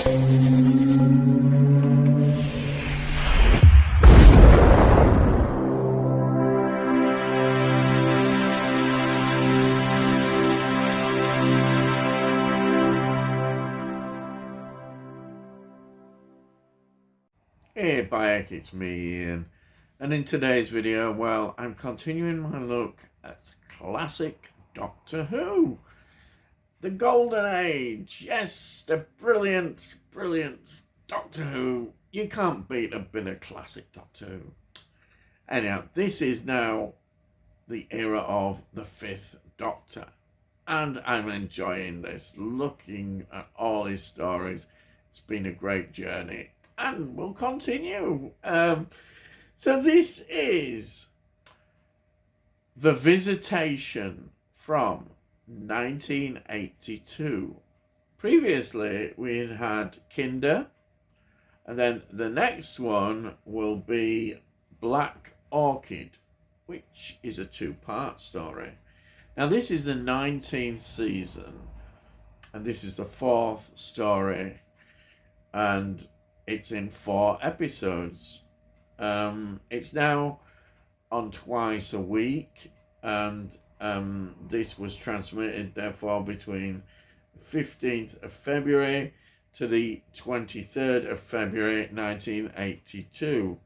Hey Bayek, it's me Ian, and in today's video, well, I'm continuing my look at classic Doctor Who. The Golden Age, yes, the brilliant Doctor Who. You can't beat a bit of classic Doctor Who. Anyhow, this is now the era of the Fifth Doctor, and I'm enjoying this, looking at all his stories. It's been a great journey. And we'll continue. So this is The Visitation from 1982. Previously, we had Kinder, and then the next one will be Black Orchid, which is a two-part story. Now, this is the 19th season, and this is the fourth story, and it's in 4 episodes. It's now on twice a week, and this was transmitted, therefore, between the 15th of February to the 23rd of February 1982.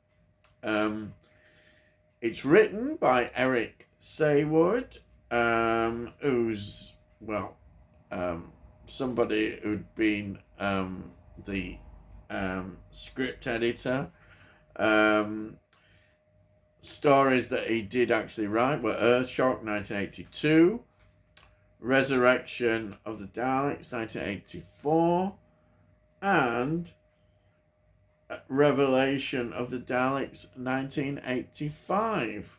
It's written by Eric Saywood, who's, well, somebody who'd been the script editor. Stories that he did actually write were Earthshock 1982, Resurrection of the Daleks 1984, and Revelation of the Daleks 1985.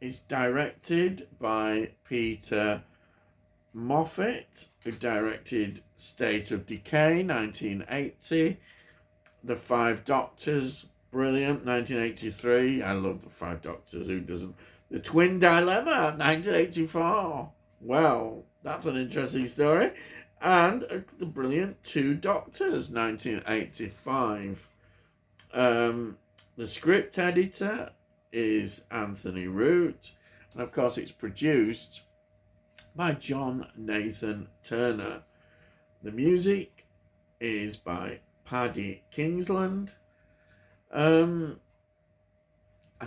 It's directed by Peter Moffat, who directed State of Decay 1980, The Five Doctors, brilliant, 1983. I love The Five Doctors, who doesn't? The Twin Dilemma 1984. Well, that's an interesting story. And the brilliant Two Doctors 1985. The script editor is Anthony Root, and of course it's produced by John Nathan Turner. The music is by Paddy Kingsland. I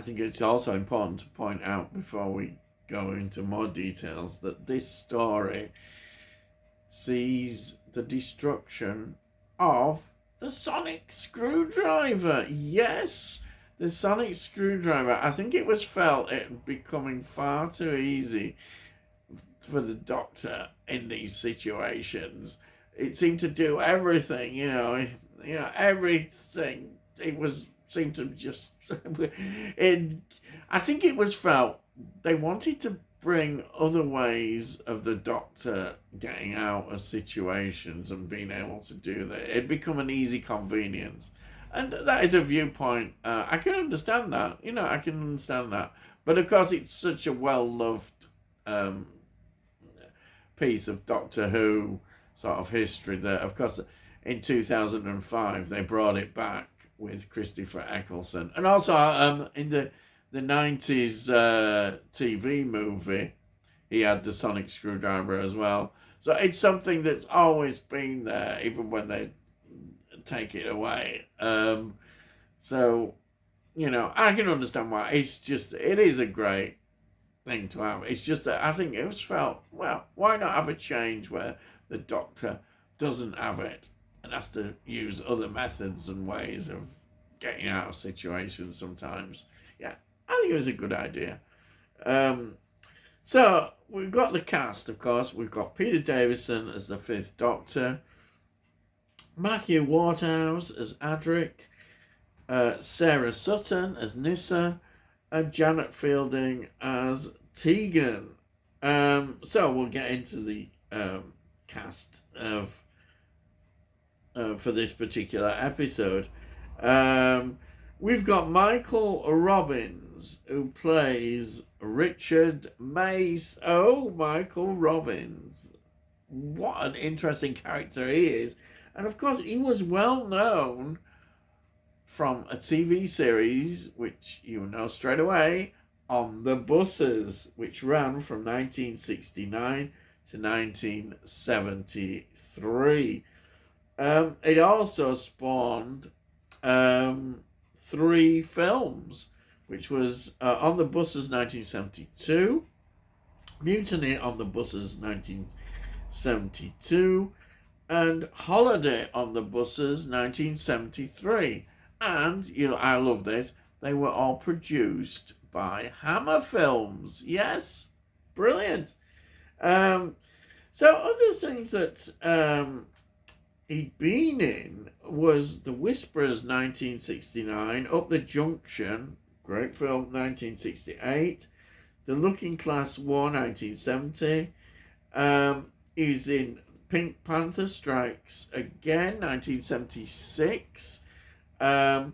think it's also important to point out before we go into more details that this story sees the destruction of the sonic screwdriver. Yes, the sonic screwdriver. I think it was felt it becoming far too easy for the Doctor in these situations. It seemed to do everything, everything. It seemed to just. I think it was felt they wanted to bring other ways of the Doctor getting out of situations and being able to do that. It'd become an easy convenience, and that is a viewpoint. I can understand that. I can understand that. But of course, it's such a well-loved piece of Doctor Who sort of history that, of course, in 2005 they brought it back with Christopher Eccleston, and also in the 90s TV movie he had the sonic screwdriver as well. So it's something that's always been there, even when they take it away. So I can understand why. It is a great thing to have. It's just that I think it was felt, well, why not have a change where the Doctor doesn't have it and has to use other methods and ways of getting out of situations sometimes. Yeah, I think it was a good idea. So we've got the cast, of course. We've got Peter Davison as the Fifth Doctor, Matthew Waterhouse as Adric, Sarah Sutton as Nyssa, and Janet Fielding as Tegan. So we'll get into the cast of for this particular episode. We've got Michael Robbins, who plays Richard Mace. Oh, Michael Robbins. What an interesting character he is. And of course, he was well known from a TV series, which you know straight away, On the Buses, which ran from 1969 to 1973. It also spawned 3 films, which was On the Buses 1972, Mutiny on the Buses 1972, and Holiday on the Buses 1973. And I love this, they were all produced by Hammer Films. Yes, brilliant. So other things that he'd been in was The Whisperers 1969, Up the Junction, great film, 1968, The Looking Glass War 1970. He's in Pink Panther Strikes Again 1976. The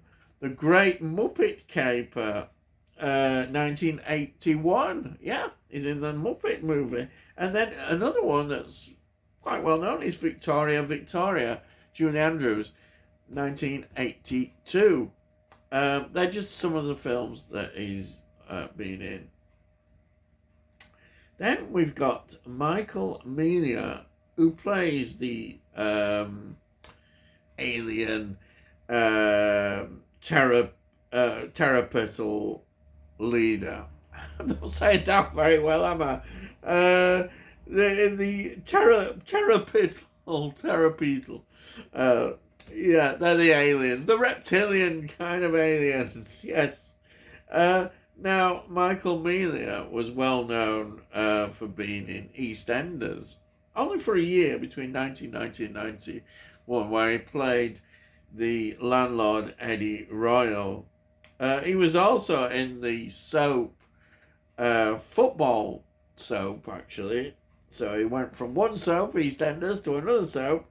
Great Muppet Caper 1981. Yeah, he's in the Muppet movie. And then another one that's quite well known is Victoria, Julie Andrews, 1982. They're just some of the films that he's been in. Then we've got Michael Melia, who plays the alien pteropodal leader. I'm not saying that very well, am I? The pteropodal. Yeah, they're the aliens, the reptilian kind of aliens. Yes. Now, Michael Melia was well known for being in EastEnders, only for a year between 1990 and 91, where he played the landlord Eddie Royal. He was also in the soap, football soap, actually. So he went from one soap, EastEnders, to another soap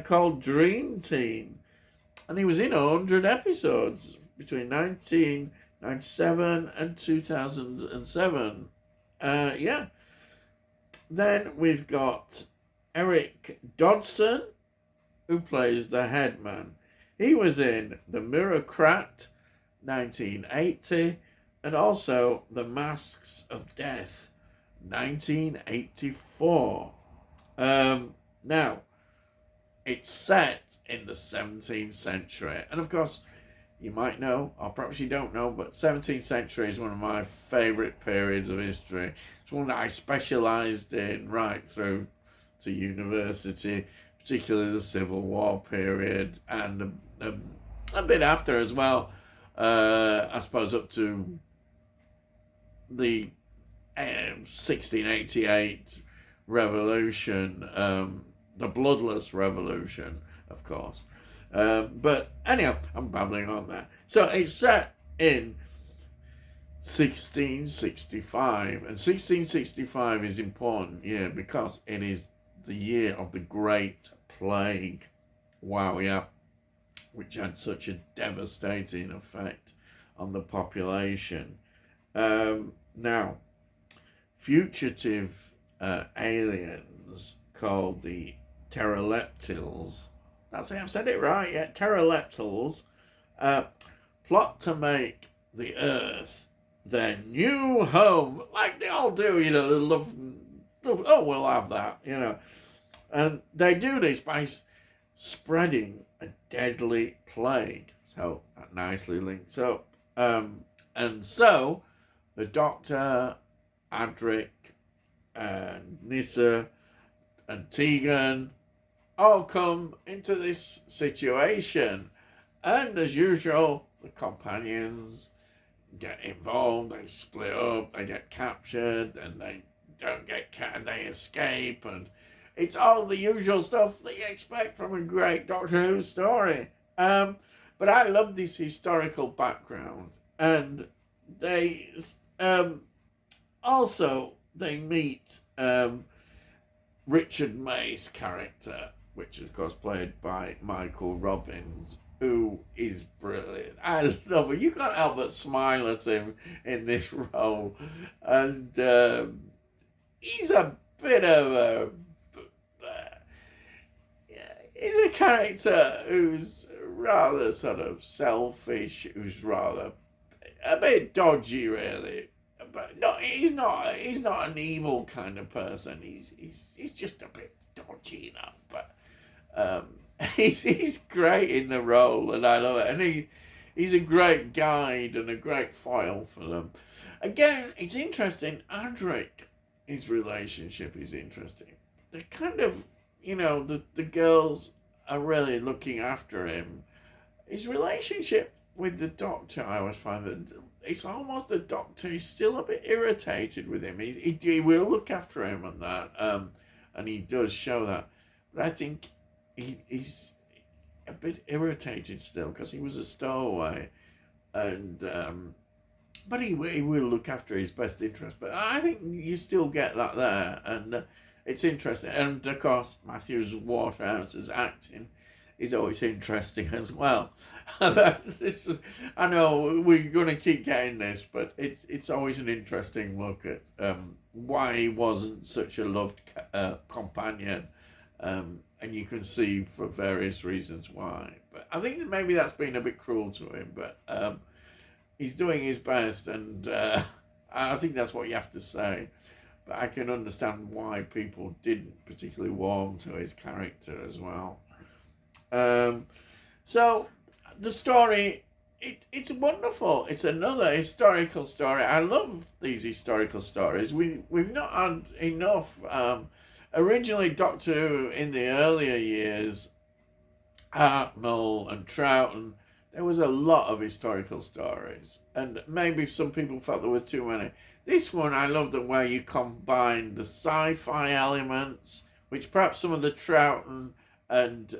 called Dream Team. And he was in 100 episodes between 1997 and 2007. Yeah. Then we've got Eric Dodson, who plays the headman. He was in The Mirrorcrat, 1980, and also The Masks of Death, 1984. Now, it's set in the 17th century. And of course, you might know, or perhaps you don't know, but 17th century is one of my favourite periods of history. It's one that I specialised in right through to university, particularly the Civil War period, and a bit after as well. I suppose up to the 1688 revolution, the bloodless revolution, of course. But anyhow, I'm babbling on that. So it's set in 1665, and 1665 is important, because it is the year of the Great Plague. Wow, yeah, which had such a devastating effect on the population. Now, fugitive aliens called the pteroleptils, that's it, I've said it right, yeah, pteroleptils, plot to make the Earth their new home, like they all do, they love, oh, we'll have that, And they do this by spreading a deadly plague. So that nicely links up. And so the Doctor, Adric, and Nyssa, and Tegan all come into this situation. And as usual, the companions get involved, they split up, they get captured, and they don't get and they escape, and it's all the usual stuff that you expect from a great Doctor Who story. But I love this historical background, and they also they meet Richard May's character, which is of course played by Michael Robbins, who is brilliant. I love him. You can't help but smile at him in this role. And he's a bit of a... he's a character who's rather sort of selfish, who's rather a bit dodgy, really. But no, he's not. He's not an evil kind of person. He's just a bit dodgy, But he's great in the role, and I love it. And he's a great guide and a great foil for them. Again, it's interesting. Andric, his relationship is interesting. They're kind of, the girls are really looking after him. His relationship with the Doctor, I always find that it's almost the Doctor is still a bit irritated with him. He will look after him and that, and he does show that. But I think he's a bit irritated still because he was a stowaway, and but he will look after his best interest. But I think you still get that there, and it's interesting. And of course, Matthew Waterhouse's acting is always interesting as well. I know we're going to keep getting this, but it's always an interesting look at why he wasn't such a loved companion, and you can see for various reasons why. But I think that maybe that's been a bit cruel to him, but he's doing his best, and I think that's what you have to say. But I can understand why people didn't particularly warm to his character as well. So the story, it's wonderful. It's another historical story. I love these historical stories. We've not had enough. Originally, Doctor Who in the earlier years, Hartnell and Troughton, there was a lot of historical stories, and maybe some people felt there were too many. This one, I love the way you combine the sci-fi elements, which perhaps some of the Troughton and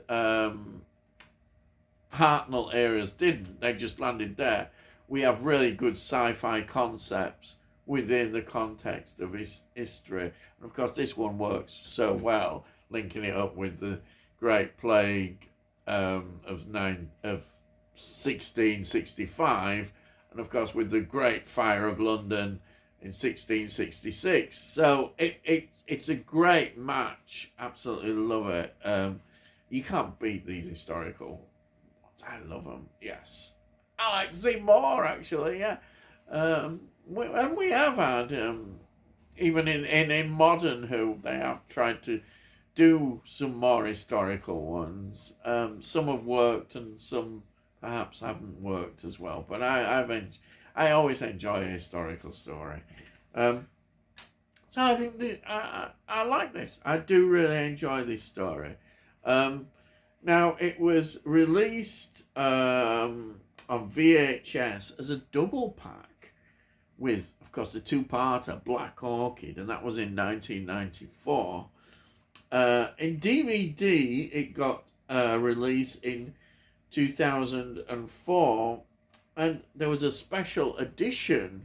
Hartnell eras didn't. They just landed there. We have really good sci-fi concepts within the context of his history. And of course, this one works so well, linking it up with the Great Plague of 1665, and of course with the Great Fire of London in 1666. So it's a great match. Absolutely love it. You can't beat these historical ones. I love them. Yes, I like to see more actually. Yeah, we have had even in modern Who, they have tried to do some more historical ones. Some have worked and some perhaps haven't worked as well. But I always enjoy a historical story. So I think I like this. I do really enjoy this story. Now, it was released on VHS as a double pack with, of course, the two-parter Black Orchid, and that was in 1994. In DVD, it got released in 2004, and there was a special edition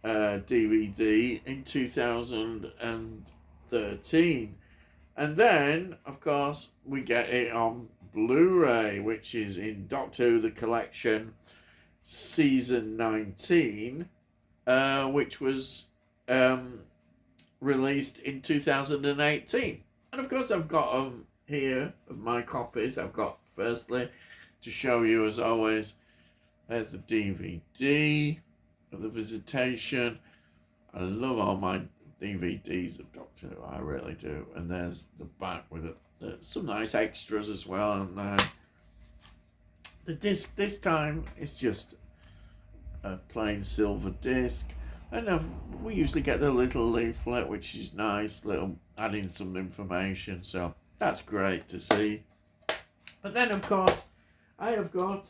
DVD in 2013. And then, of course, we get it on Blu-ray, which is in Doctor Who The Collection Season 19, which was released in 2018. And of course, I've got here of my copies. I've got, firstly, to show you as always, there's the DVD of the Visitation. I love all my DVDs of Doctor Who, I really do. And there's the back with it. Some nice extras as well. And the disc this time is just a plain silver disc. And we usually get the little leaflet, which is nice, little adding some information. So that's great to see. But then, of course, I have got,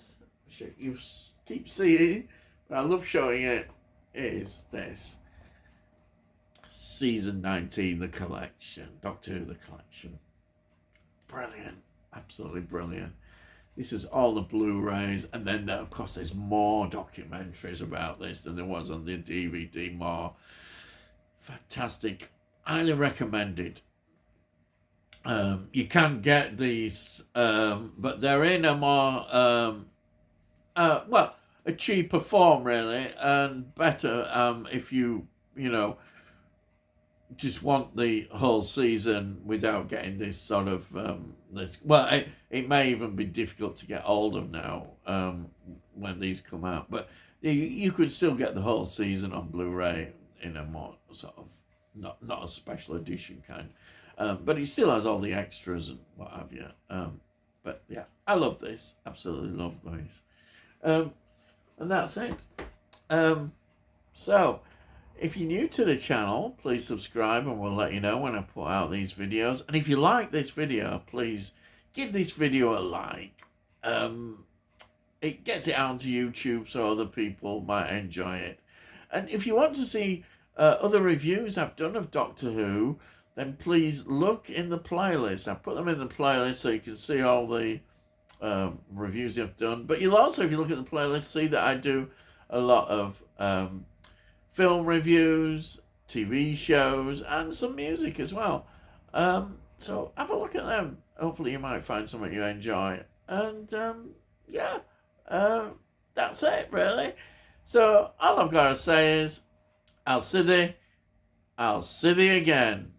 you keep seeing, but I love showing it, is this. Season 19, The Collection. Doctor Who, The Collection. Brilliant. Absolutely brilliant. This is all the Blu-rays. And then, of course, there's more documentaries about this than there was on the DVD. More. Fantastic. Highly recommended. You can get these, but they're in a more, a cheaper form, really, and better if you just want the whole season without getting this sort of this. Well, it may even be difficult to get hold of now when these come out. But you could still get the whole season on Blu-ray in a more sort of not a special edition kind. But it still has all the extras and what have you. But yeah, I love this. Absolutely love this. And that's it. So, if you're new to the channel, please subscribe and we'll let you know when I put out these videos. And if you like this video, please give this video a like. It gets it out onto YouTube so other people might enjoy it. And if you want to see other reviews I've done of Doctor Who, then please look in the playlist. I put them in the playlist so you can see all the reviews I've done. But you'll also, if you look at the playlist, see that I do a lot of film reviews, TV shows, and some music as well. So have a look at them. Hopefully you might find something you enjoy. And yeah, that's it really. So all I've got to say is, I'll see thee again.